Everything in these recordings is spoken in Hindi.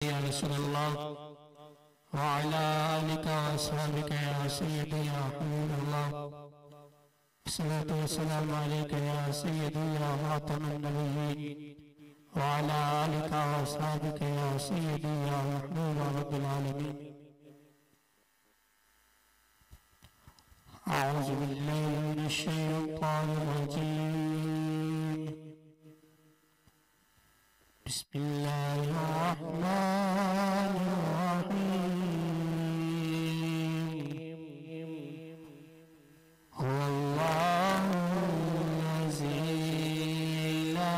या रसूलल्लाह व अला आलिका व अस्हाबिका या सय्यदी या हबीबल्लाह अस्सलातु वस्सलामु अलैका या सय्यदी या खातमन नबिय्यीन व अला आलिका व अस्हाबिका या सय्यदी या महबूब रब्बिल आलमीन। अऊज़ु बिल्लाहि मिनश शैतानिर रजीम। बिस्मिल्लाहिर्रहमानिर्रहीम। हुवल्लाहुल्लज़ी ला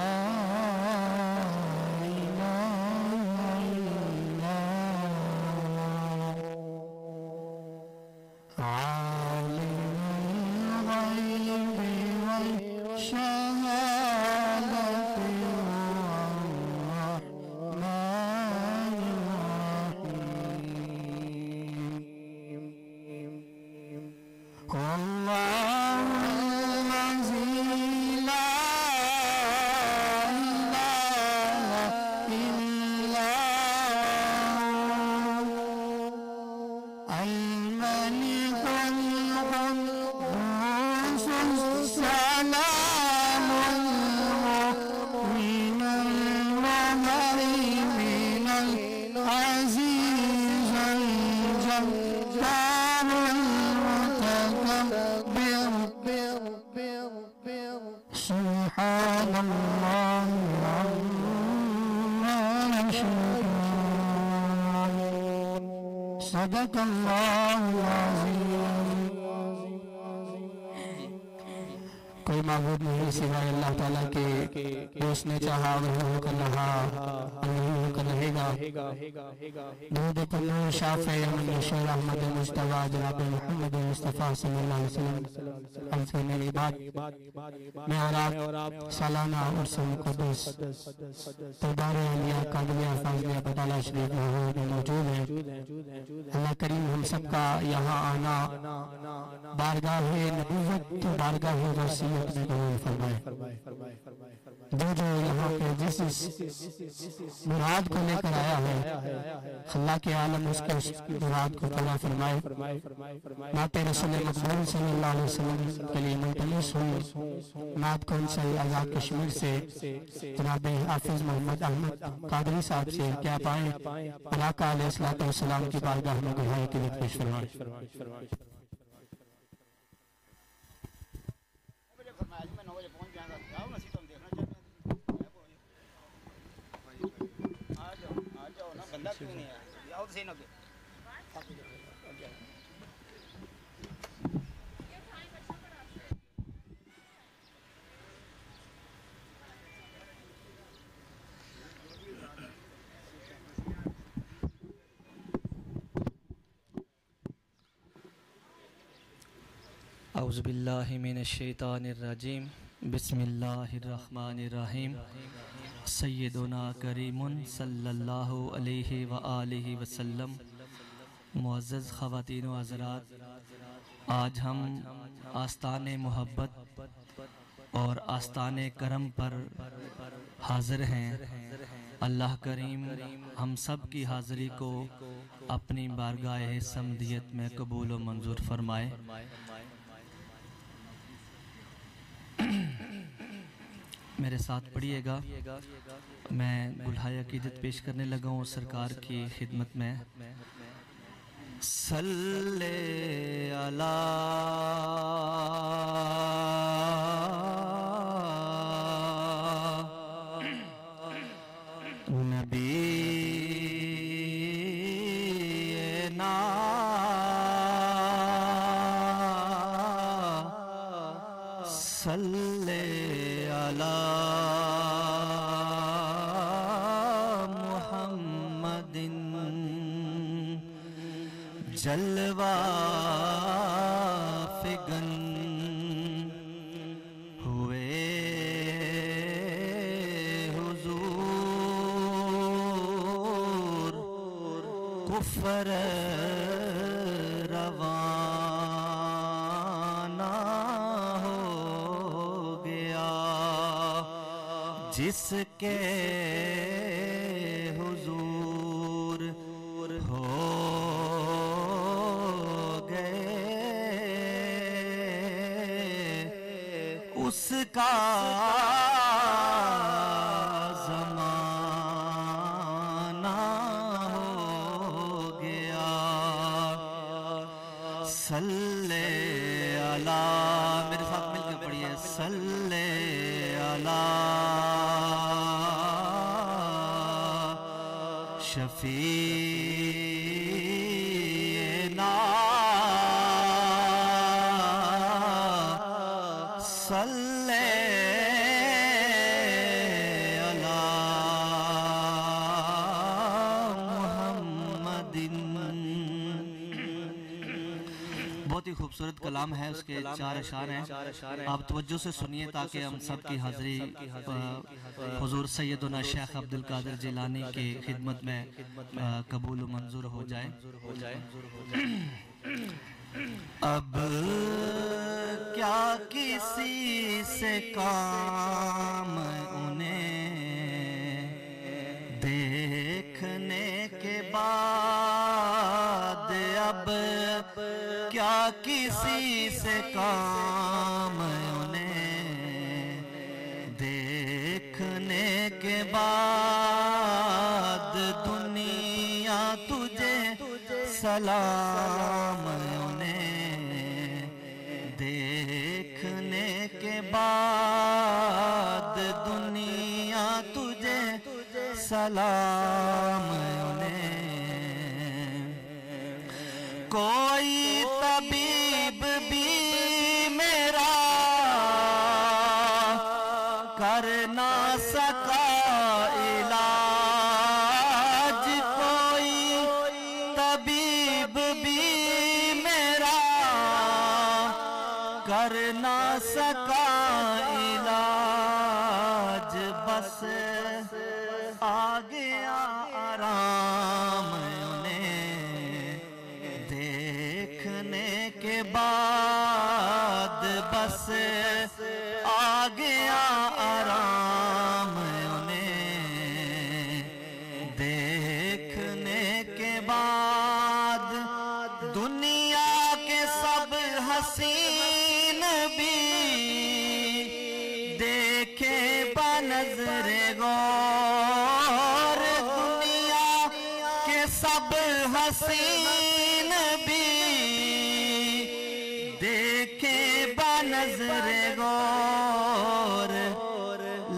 इलाहा इल्ला हुवा आलिमुल ग़ैबि वश्शहादति कोई माबूद नहीं सिवाय अल्लाह ताला के, उसने चाहा वही होकर रहा और वही होकर रहेगा। दूध कुल्लू शाफ़े अमन बशीर अहमद मुस्तफ़ा जनाब मोहम्मद मुस्तफ़ा सल्लल्लाहु अलैहि वसल्लम हमसे मेरी बात मैं और आप सालाना उर्स मुक़द्दस दरबार अलिया कादरिया फाज़िलिया बटाला शरीफ लाहौर में मौजूद है। अल्लाह करीम हम सबका यहाँ आना बारगाह नबूवत बारगाह वसीयत में कबूल फरमाए। जो यहाँ पे जिस मुराद को लेकर आया है अल्लाह के आलम उसके उस मुराद को पूरा फरमाए। नाते रसूल मक़बूल सल्लल्लाहु अलैहि वसल्लम के लिए मुल्तमिस हुई नात कौंसल आज़ाद कश्मीर से जनाब हाफिज़ मोहम्मद अहमद कादरी साहब से क्या पाएं आका अलैहिस्सलातु वस्सलाम की बारगाह में गुहाई के लिए पेश फरमाए। बंदा क्यों नहीं है? आओ तो सही ना औज़ु बिल्लाहि मिनश शैतानिर रजीम। बिस्मिल्लाहिर्रहमानिर्रहीम। सय्यदुना करीमुन सल्लल्लाहु अलैहि व आलिहि वसल्लम। मुअज़्ज़ज़ ख़वातीन व हज़रात, आज हम आस्ताने मोहब्बत और आस्ताने करम पर हाज़िर हैं। अल्लाह करीम हम सब की हाज़िरी को अपनी बारगाह समदियत में कबूल व मंजूर फरमाए। मेरे साथ पढ़िएगा। मैं गुलहाय अक़ीदत पेश करने लगा हूँ सरकार की खिदमत में। सल्ले अला नबीना सल्ले अला मुहम्मदिन जलवा फिगन हुए हुजूर कुफर रवाना हो गया। जिसके हुजूर उसका ज़माना हो गया। सल्ले अला, मेरे साथ मिलकर पढ़िए, सल्ले अला शफीना सल्ले अला मुहम्मदिन। बहुत ही खूबसूरत कलाम है, उसके 4 अशार हैं। आप तवज्जो से सुनिए ताकि हम सब की हाज़िरी हुज़ूर सैयदना शेख अब्दुल कादिर जिलानी की खिदमत में कबूल मंजूर हो जाए। अब क्या किसी से काम उन्हें देखने के बाद, अब क्या किसी से काम उन्हें देखने के बाद, दुनिया तुझे सलाम उन्हें देखने के बाद, दुनिया तुझे सलाम उन्हें। कोई तबीब भी मेरा कर ना सका इलाज, कोई तबीब भी मेरा कर ना सका इलाज, बस आ गया आराम उन्हें देखने के बाद, बस आ गया आराम उन्हें देखने के बाद। दुनिया के सब हसीन भी देखे बनज़रे गौर, दुनिया के सब हसीन भी देखे बनज़रे गौर,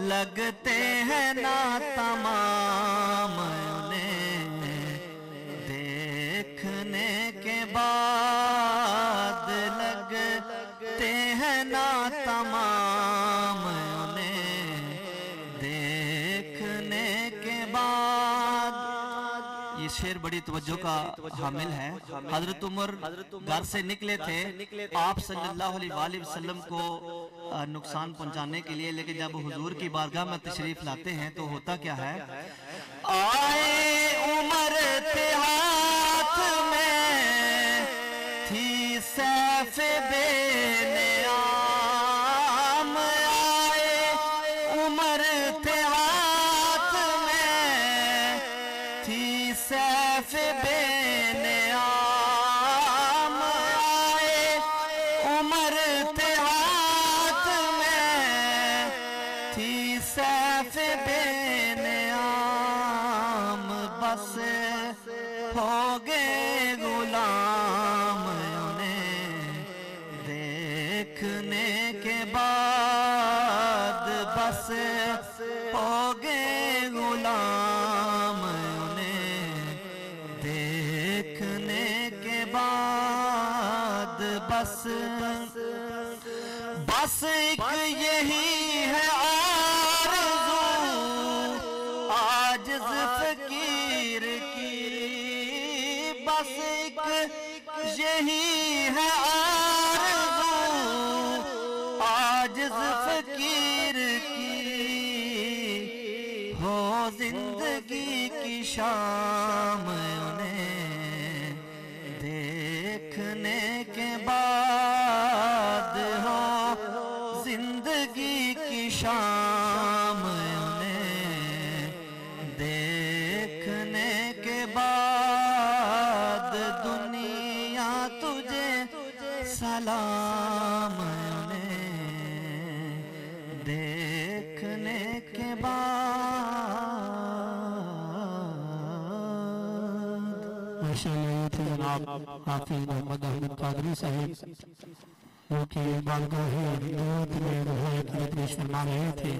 लगते हैं ना तमाम उन्हें देखने के बाद, लगते हैं ना तमाम उन्हें देखने के बाद। ये शेर बड़ी तवज्जो का हामिल है। हजरत उमर घर से निकले थे आप सल्लल्लाहु अलैहि वसल्लम को नुकसान पहुंचाने के लिए, लेकिन जब हुजूर की बारगाह में तशरीफ लाते हैं तो होता क्या है, आए उमर के हाथ में थी सैफ बेनियाम, आए उमर के हाथ में थी सैफ बेनियाम, आए उमर के हाथ में थी सैफ बेनियाम, बस हो गए गुलाम उन्हें देखने के बाद, बस हो गए गुलाम उन्हें देखने के बाद, बस बस एक यही है आरज़ू आजिज़ फ़कीर की, बस एक यही है आरज़ू आजिज़ फ़कीर की, हो जिंदगी की शाम उन्हें देखने के बाद, हो जिंदगी की शाम उन्हें देखने के बाद, दुनिया तुझे सलाम उन्हें माशाअल्लाह ये थे जनाब हाफिज मोहम्मद अहमद कादरी साहिब जो कि बारगाह नूत में दुआए के लिए पेश फरमा रहे थे।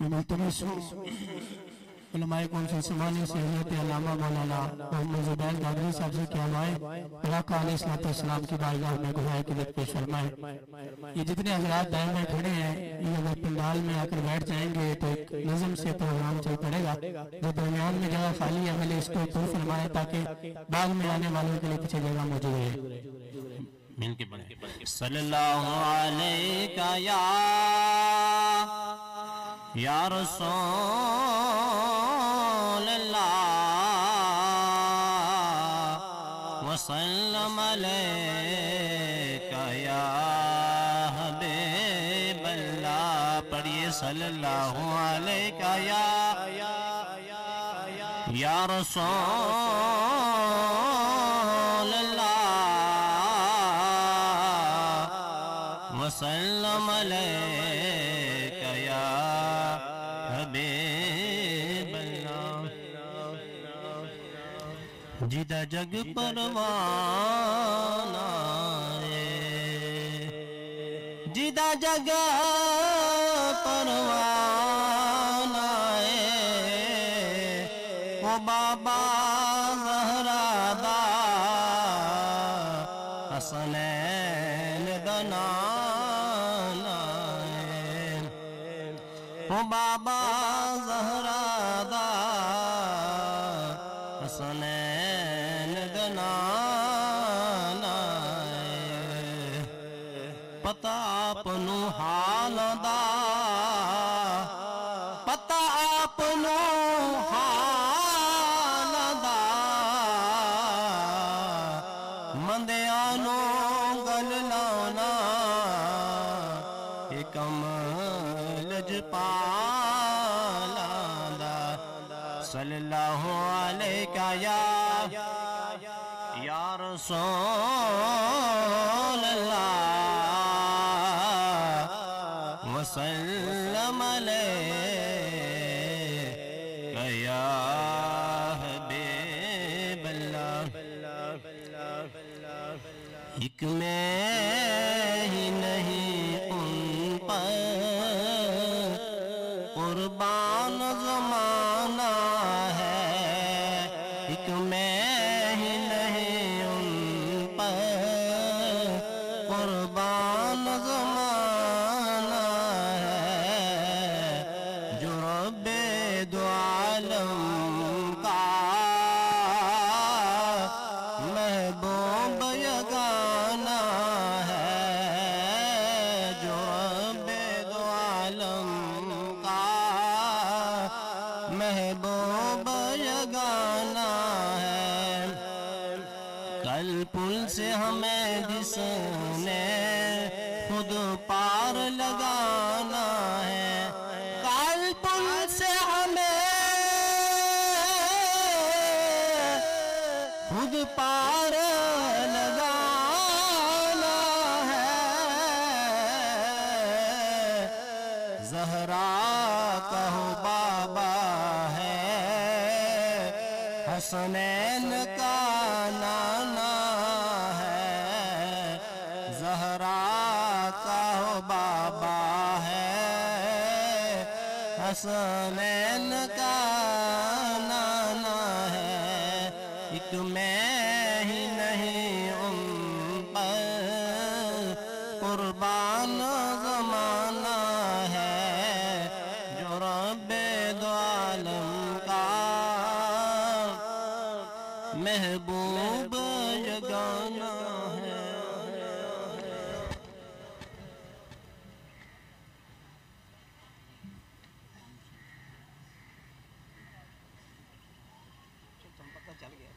मुल्तमस हूं उलमाए कौंसिल समानी से हज़रत अल्लामा मौलाना मोहम्मद ज़ुबैर कादरी साहब से क्या हुआ आका अलैहिस्सलाम की बारगाह में गुहाए के लिए पेश फरमाए। ये जितने हज़रात दाएं में खड़े हैं ये अगर पंडाल में आकर बैठ जाएंगे तो एक नज़म से प्रोग्राम चल पड़ेगा। जो दरमियान में जगह खाली है पहले इसको पूरा फरमाए ताकि बाद में आने वालों के लिए पीछे जगह मौजूद है। मिलके पढ़े सल्लल्लाहु अलैका या रसूल अल्लाह वसल्लम अलैका या हबीब अल्लाह। पढ़िए सल्लल्लाहु अलैका या रसूल अल्लाह वसल्लम अलैका या हबीब अल्लाह। जिदा जग परवाना जिदा जग परवाना ओ बाबा ज़हरा दा हसनैन दा नाना ओ बाबा ज़हरा दा हसनैन दा नाना पता आपनू हाल दा पता आपनू हाल दा मंदिया नू गल लाना ये कमल जपाला दा। सल्लल्लाहु अलैका या रसूल अल्लाह वसल्लम अलैका या हबीब अल्लाह। एक मैं ही नहीं उन पर कुर्बान ज़माना है। एक मैं ही नहीं उन पर कुर्बान ज़माना है। जो रब्बे दो आलम का महबूब यगाना है जो रब्बे दो आलम का महबूब यगाना है। कल पुल से हमें जिसने खुद पार लगाना है, कल पुल से हमें खुद पार लगाना है। ज़हरा कहो बाबा है, हसनैन का नाना है। ज़हरा कहो बाबा है, हसनैन का नाना है। एक मैं ही नहीं उन पर कुर्बान ज़माना है जो रब्बे दो आलम का महबूब यगाना है। पता चल गया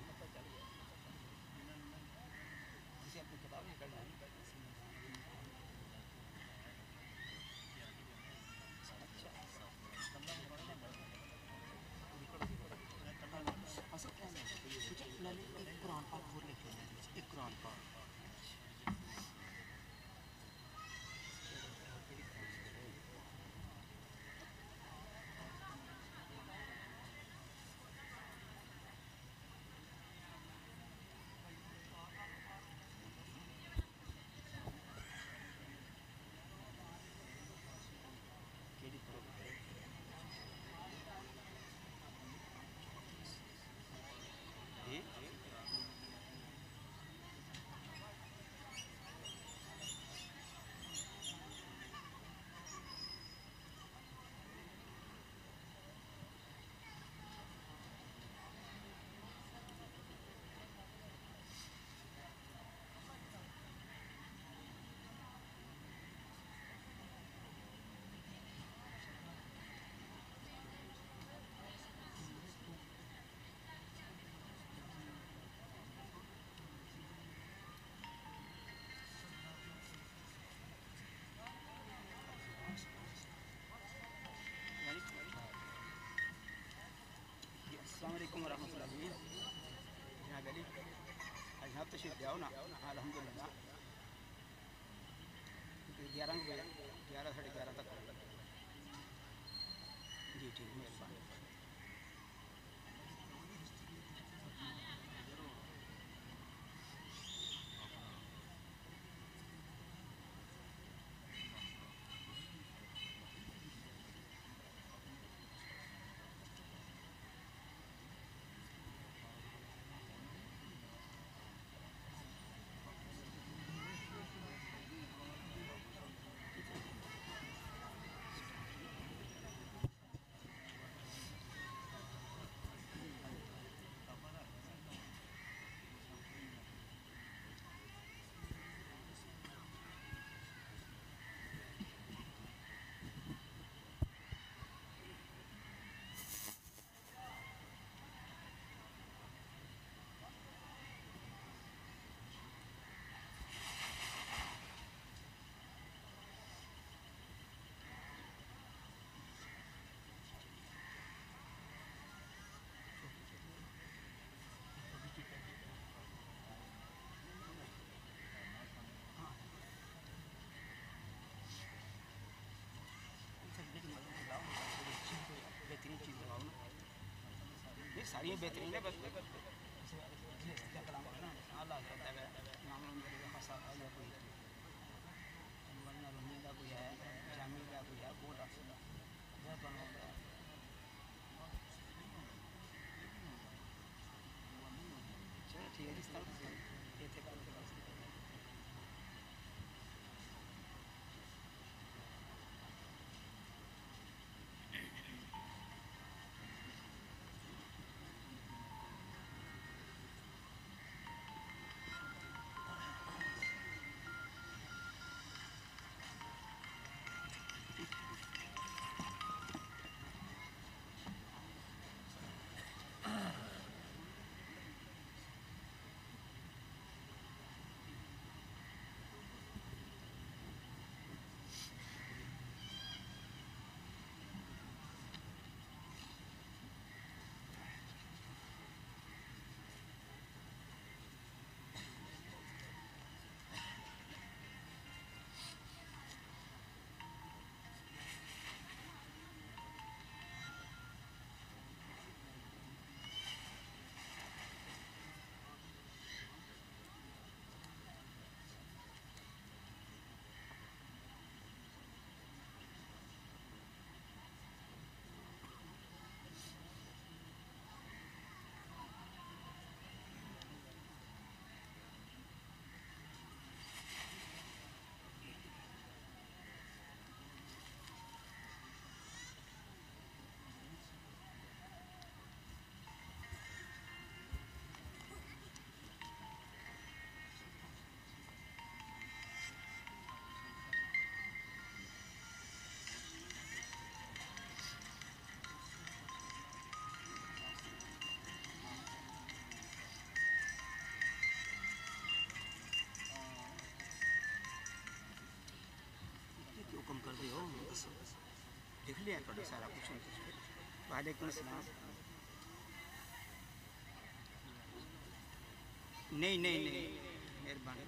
किसी अपनी किताब में कर डाली। कुरान पाक और लिखे एक कुरान पाक अस्सलामुअलैकुम वरहमतुल्लाहि। यहाँ गली आज यहाँ तशरीफ ले आओ ना, अल्हम्दुलिल्लाह 11 बजे 11 साढ़े 11 तक जी ठीक मेहरबानी। बेहतरीन चीज़ लगाओ ना, ये सारी बेहतरीन है। बस क्या कलाम है ना, अल्लाह कहता है नाम का फसा या कोई वरना रोने का कोई है, जामिल का कोई है, वो रख सकता है तो चलो ठीक है। इस तरह ये थे लिया थोड़ा सारा कुछ वालेकुम सलाम। नहीं नहीं नहीं मेहरबानी।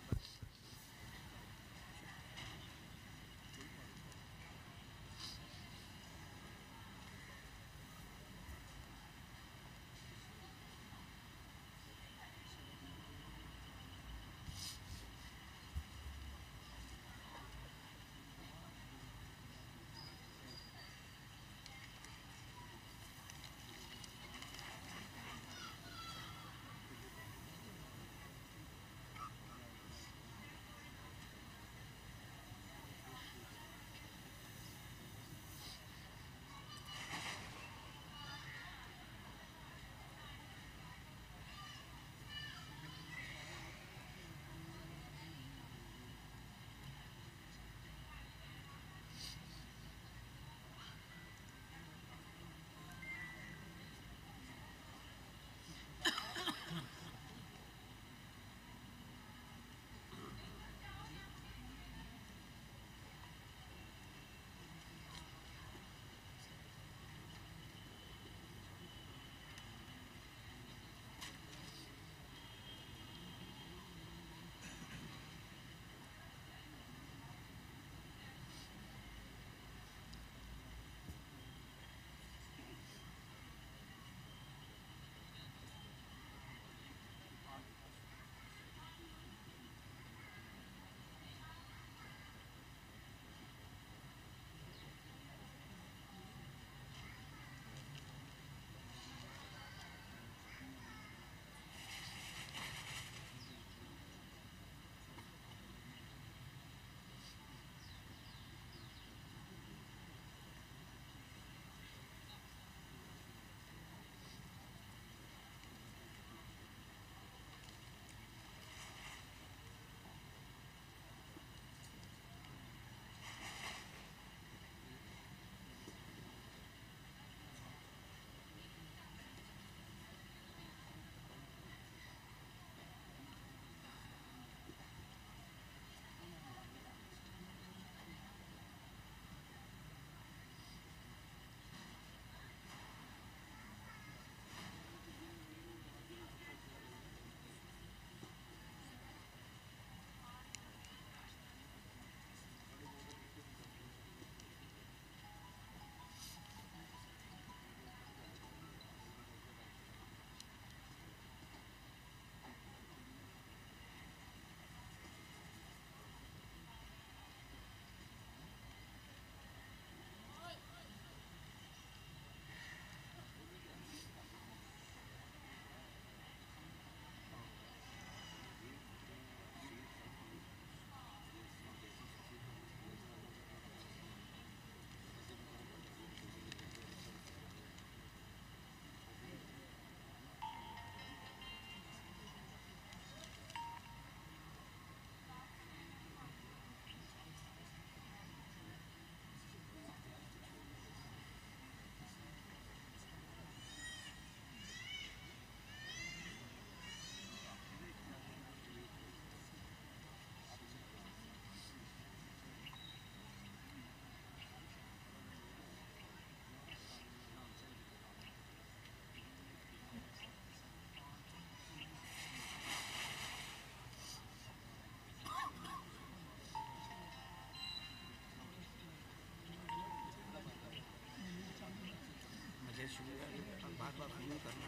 बार बार फ़ोन करना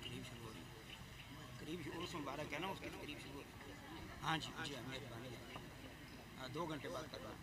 करीब शुरू हो रही है, करीब उर्स मुबारक है ना उसकी करीब शुरू हो रही है। हाँ जी जी मेहरबानी। हाँ 2 घंटे बाद करना।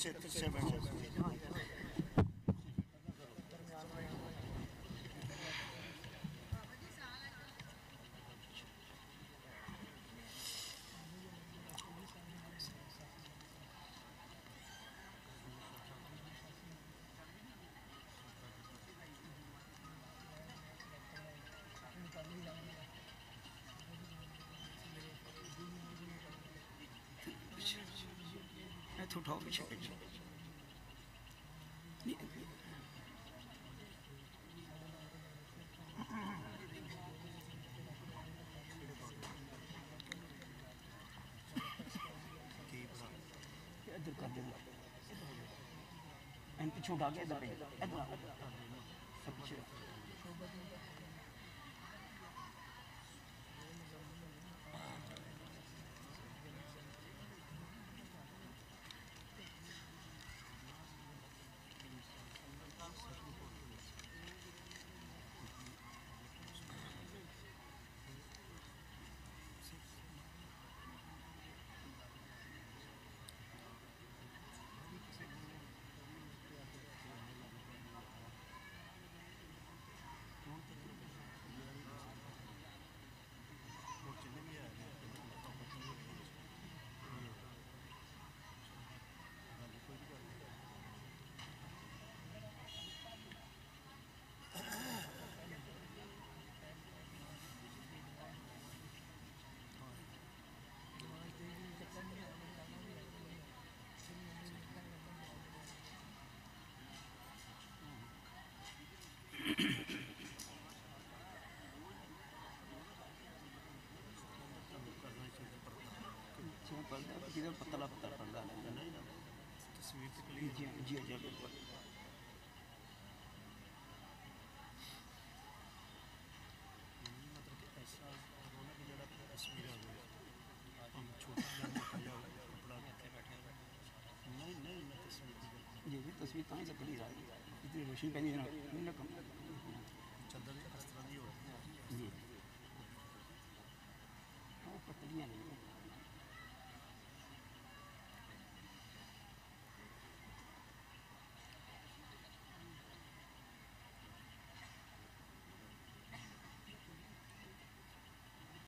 पीछे बैठो उठाओ पीछे पीछे इधर कर दे पीछे उठा के इधर पीछे पतला पतला पर्दा तस्वीर जी जी जी बिल्कुल मतलब ऐसा रौनक जरा तस्वीर आ गई हम छोटा कपड़ा बैठे नहीं तस्वीर जी तस्वीर कहाँ से पड़ी इतनी रोशनी पहनी